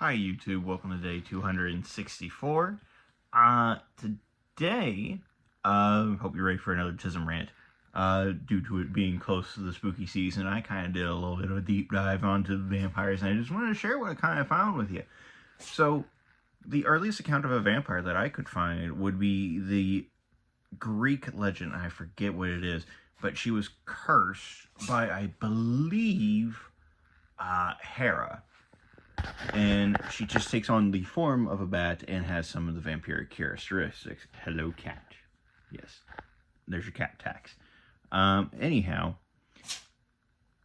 Hi YouTube, welcome to day 264. Today, hope you're ready for another Tism rant. Due to it being close to the spooky season, I kind of did a little bit of a deep dive onto vampires, and I just wanted to share what I kind of found with you. So, the earliest account of a vampire that I could find would be the Greek legend. I forget what it is, but she was cursed by, I believe, Hera. And she just takes on the form of a bat and has some of the vampiric characteristics. Hello, cat. Yes, there's your cat tax. Anyhow,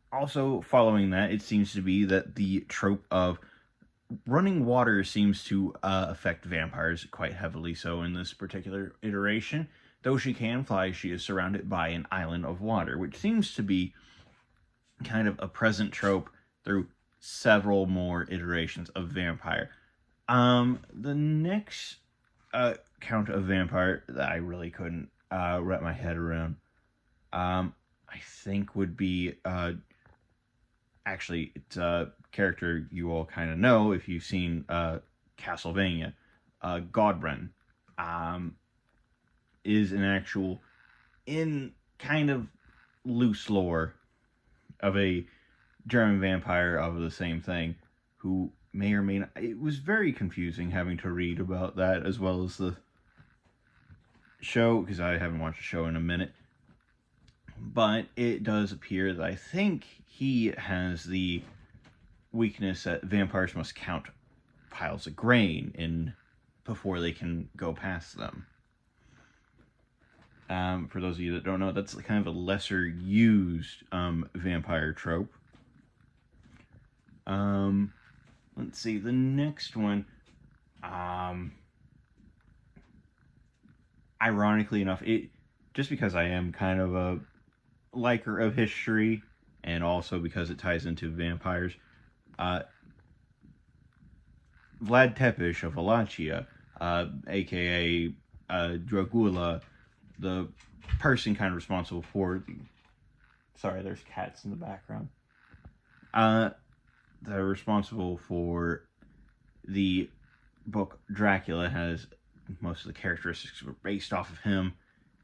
also following that, it seems to be that the trope of running water seems to affect vampires quite heavily so in this particular iteration. Though she can fly, she is surrounded by an island of water, which seems to be kind of a present trope through several more iterations of vampire. The next count of vampire that I really couldn't wrap my head around, I think would be actually it's a character you all kind of know if you've seen Castlevania. Godbrand is an actual, in kind of loose lore, of a German vampire of the same thing, who may or may not. It was very confusing having to read about that as well as the show, because I haven't watched the show in a minute. But it does appear that I think he has the weakness that vampires must count piles of grain in before they can go past them. For those of you that don't know, that's kind of a lesser used vampire trope. Let's see, the next one, ironically enough, just because I am kind of a liker of history, and also because it ties into vampires, Vlad Tepes of Wallachia, aka Dracula, the person kind of responsible for sorry, there's cats in the background. They're responsible for the book Dracula, has most of the characteristics were based off of him,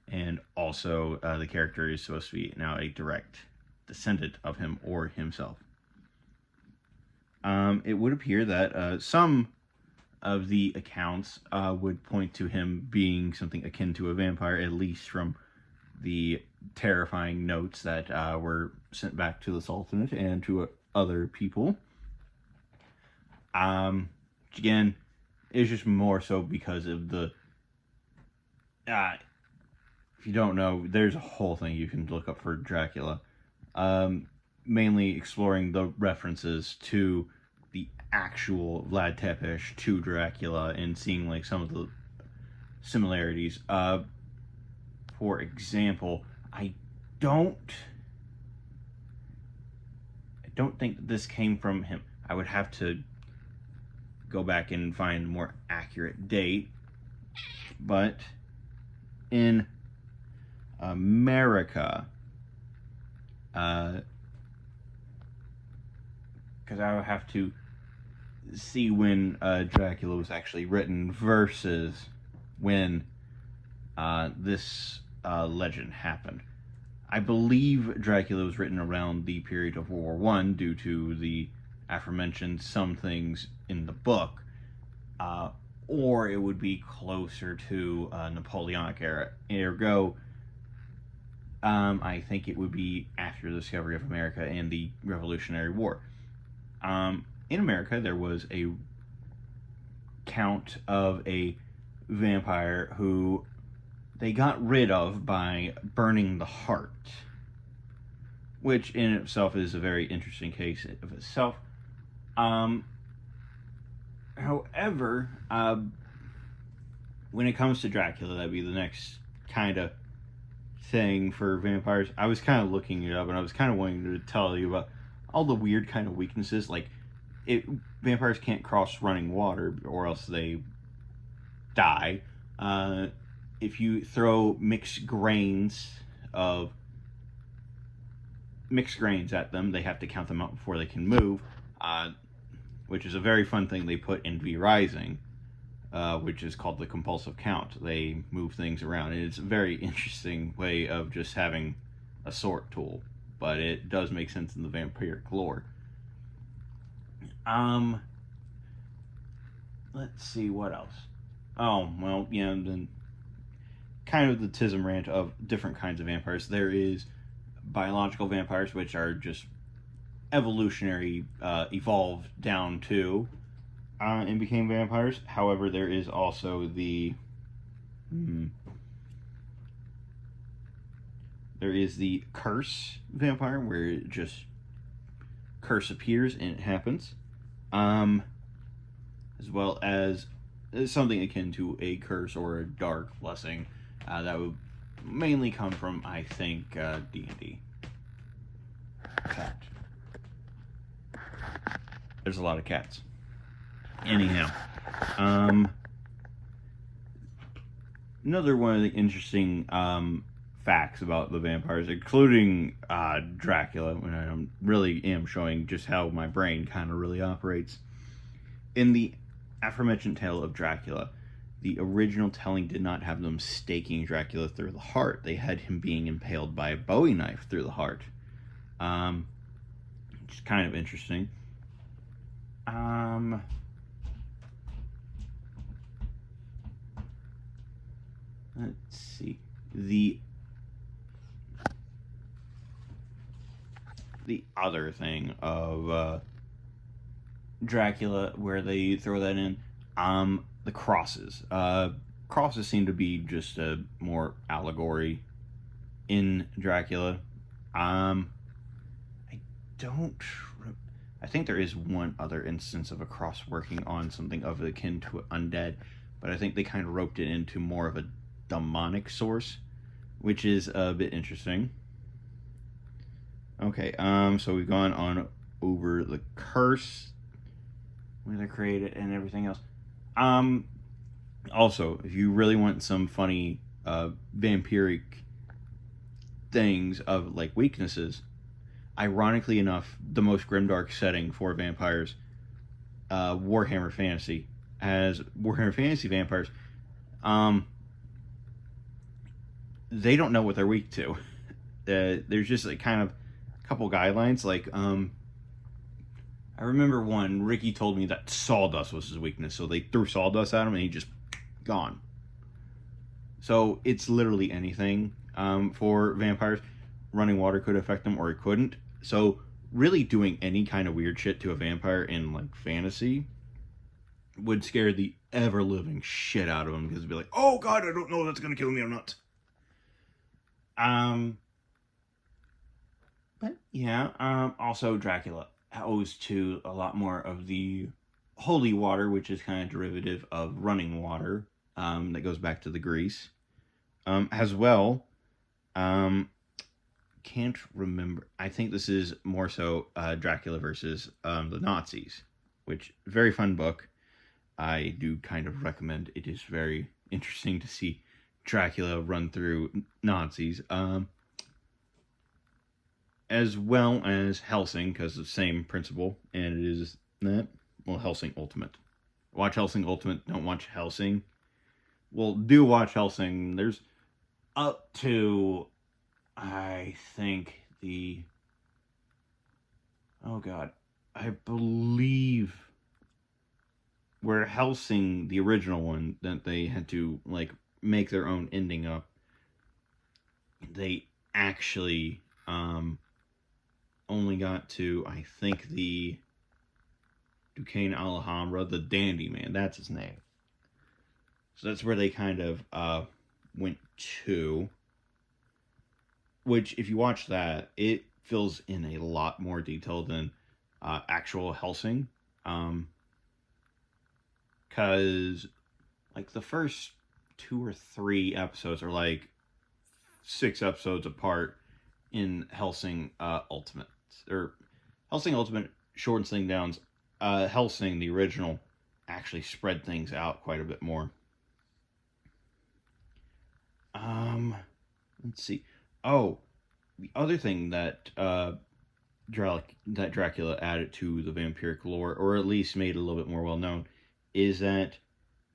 and also the character is supposed to be now a direct descendant of him or himself. It would appear that some of the accounts would point to him being something akin to a vampire, at least from the terrifying notes that were sent back to the Sultanate and to other people. Again, it's just more so because of the if you don't know, there's a whole thing you can look up for Dracula, mainly exploring the references to the actual Vlad Tepes to Dracula and seeing like some of the similarities. For example, I don't think that this came from him. I would have to go back and find a more accurate date, but in America, because I would have to see when Dracula was actually written versus when this legend happened. I believe Dracula was written around the period of World War I due to the aforementioned some things in the book, or it would be closer to Napoleonic era. Ergo, I think it would be after the discovery of America and the Revolutionary War. In America, there was a count of a vampire who they got rid of by burning the heart, which in itself is a very interesting case of itself. However, when it comes to Dracula, that'd be the next kind of thing for vampires. I was kind of looking it up, and I was kind of wanting to tell you about all the weird kind of weaknesses. Like, vampires can't cross running water, or else they die. If you throw mixed grains at them, they have to count them out before they can move. which is a very fun thing they put in V Rising, which is called the compulsive count. They move things around, and it's a very interesting way of just having a sort tool, but it does make sense in the vampiric lore. Let's see what else. Oh, well, yeah, then kind of the Tism rant of different kinds of vampires. There is biological vampires, which are just evolutionary, evolved down to and became vampires. However, there is also there is the curse vampire, where it just curse appears and it happens. As well as something akin to a curse or a dark blessing that would mainly come from, I think, D&D. Cat. There's a lot of cats. Anyhow, another one of the interesting facts about the vampires, including Dracula, when I really am showing just how my brain kind of really operates. In the aforementioned tale of Dracula, the original telling did not have them staking Dracula through the heart. They had him being impaled by a Bowie knife through the heart. Which is kind of interesting. Let's see. The other thing of Dracula, where they throw that in, the crosses. Crosses seem to be just a more allegory in Dracula. I think there is one other instance of a cross working on something of akin to undead, but I think they kind of roped it into more of a demonic source, which is a bit interesting. Okay, so we've gone on over the curse, when they created, and everything else. Also, if you really want some funny vampiric things of like weaknesses, ironically enough, the most grimdark setting for vampires, Warhammer Fantasy. As Warhammer Fantasy vampires, they don't know what they're weak to. There's just like kind of a couple guidelines. Like, I remember one, Ricky told me that sawdust was his weakness, so they threw sawdust at him and he just gone. So it's literally anything for vampires. Running water could affect them, or it couldn't. So really doing any kind of weird shit to a vampire in like fantasy would scare the ever-living shit out of them, because it'd be like, oh god, I don't know if that's gonna kill me or not. But yeah, also Dracula owes to a lot more of the holy water, which is kind of derivative of running water, that goes back to the Greece. As well, can't remember. I think this is more so Dracula versus the Nazis, which very fun book. I do kind of recommend. It is very interesting to see Dracula run through Nazis. As well as Hellsing, because the same principle, and it is that, well, Hellsing Ultimate. Watch Hellsing Ultimate, don't watch Hellsing. Well, do watch Hellsing. There's up to, I think, I believe where Hellsing, the original one, that they had to, like, make their own ending up, they actually, only got to, I think, the Duquesne Alhambra, the Dandy Man, that's his name. So that's where they kind of went to. Which, if you watch that, it fills in a lot more detail than actual Hellsing. Because, like, the first 2 or 3 episodes are like 6 episodes apart in Hellsing Ultimate. Or Hellsing Ultimate shortens things down. Hellsing, the original, actually spread things out quite a bit more. Let's see. Oh, the other thing that that Dracula added to the vampiric lore, or at least made it a little bit more well known, is that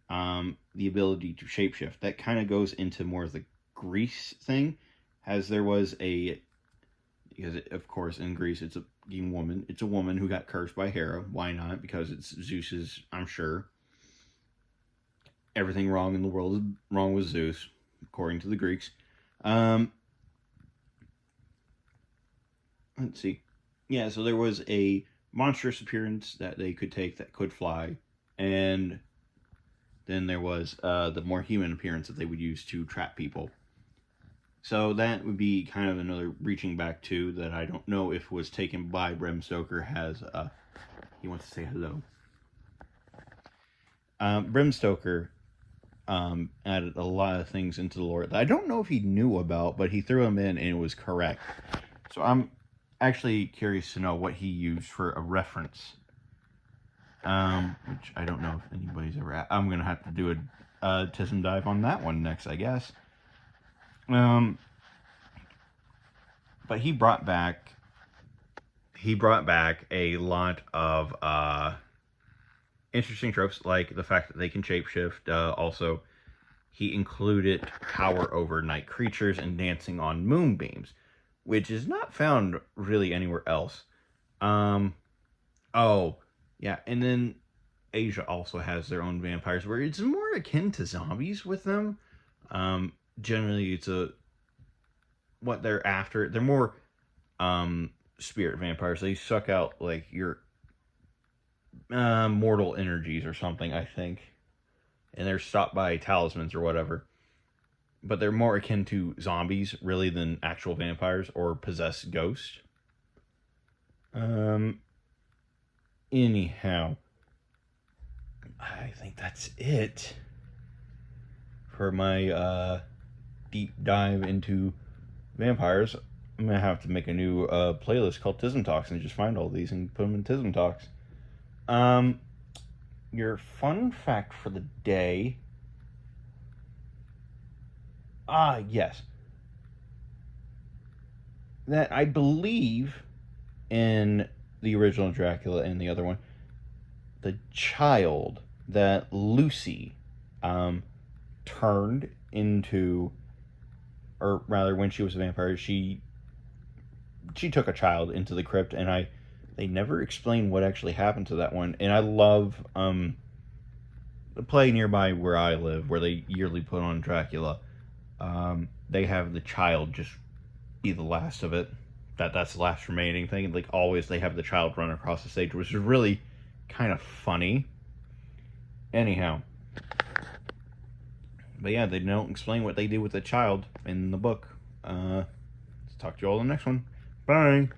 the ability to shapeshift. That kind of goes into more of the Greece thing, as there was because of course in Greece it's a woman. It's a woman who got cursed by Hera. Why not? Because it's Zeus's. I'm sure everything wrong in the world is wrong with Zeus, according to the Greeks. Let's see. Yeah, so there was a monstrous appearance that they could take that could fly, and then there was the more human appearance that they would use to trap people. So that would be kind of another reaching back to that I don't know if was taken by Bram Stoker. He wants to say hello. Bram Stoker added a lot of things into the lore that I don't know if he knew about, but he threw them in and it was correct. So I'm actually curious to know what he used for a reference. Which I don't know if anybody's ever at. I'm going to have to do a TISM dive on that one next, I guess. But he brought back a lot of interesting tropes, like the fact that they can shapeshift. Also, he included power over night creatures and dancing on moonbeams, which is not found really anywhere else. Oh, yeah, and then Asia also has their own vampires, where it's more akin to zombies with them. Generally, it's what they're after. They're more spirit vampires. They suck out like your mortal energies or something, I think, and they're stopped by talismans or whatever. But they're more akin to zombies, really, than actual vampires or possessed ghosts. Anyhow, I think that's it for my deep dive into vampires. I'm gonna have to make a new playlist called TISM Talks and just find all these and put them in TISM Talks. Your fun fact for the day. Yes. That I believe in the original Dracula and the other one, the child that Lucy turned into, or rather when she was a vampire, she took a child into the crypt, and they never explain what actually happened to that one. And I love the play nearby where I live, where they yearly put on Dracula. They have the child just be the last of it. That's the last remaining thing. Like always, they have the child run across the stage, which is really kind of funny. Anyhow, but yeah, they don't explain what they did with the child in the book. Let's talk to you all in the next one. Bye.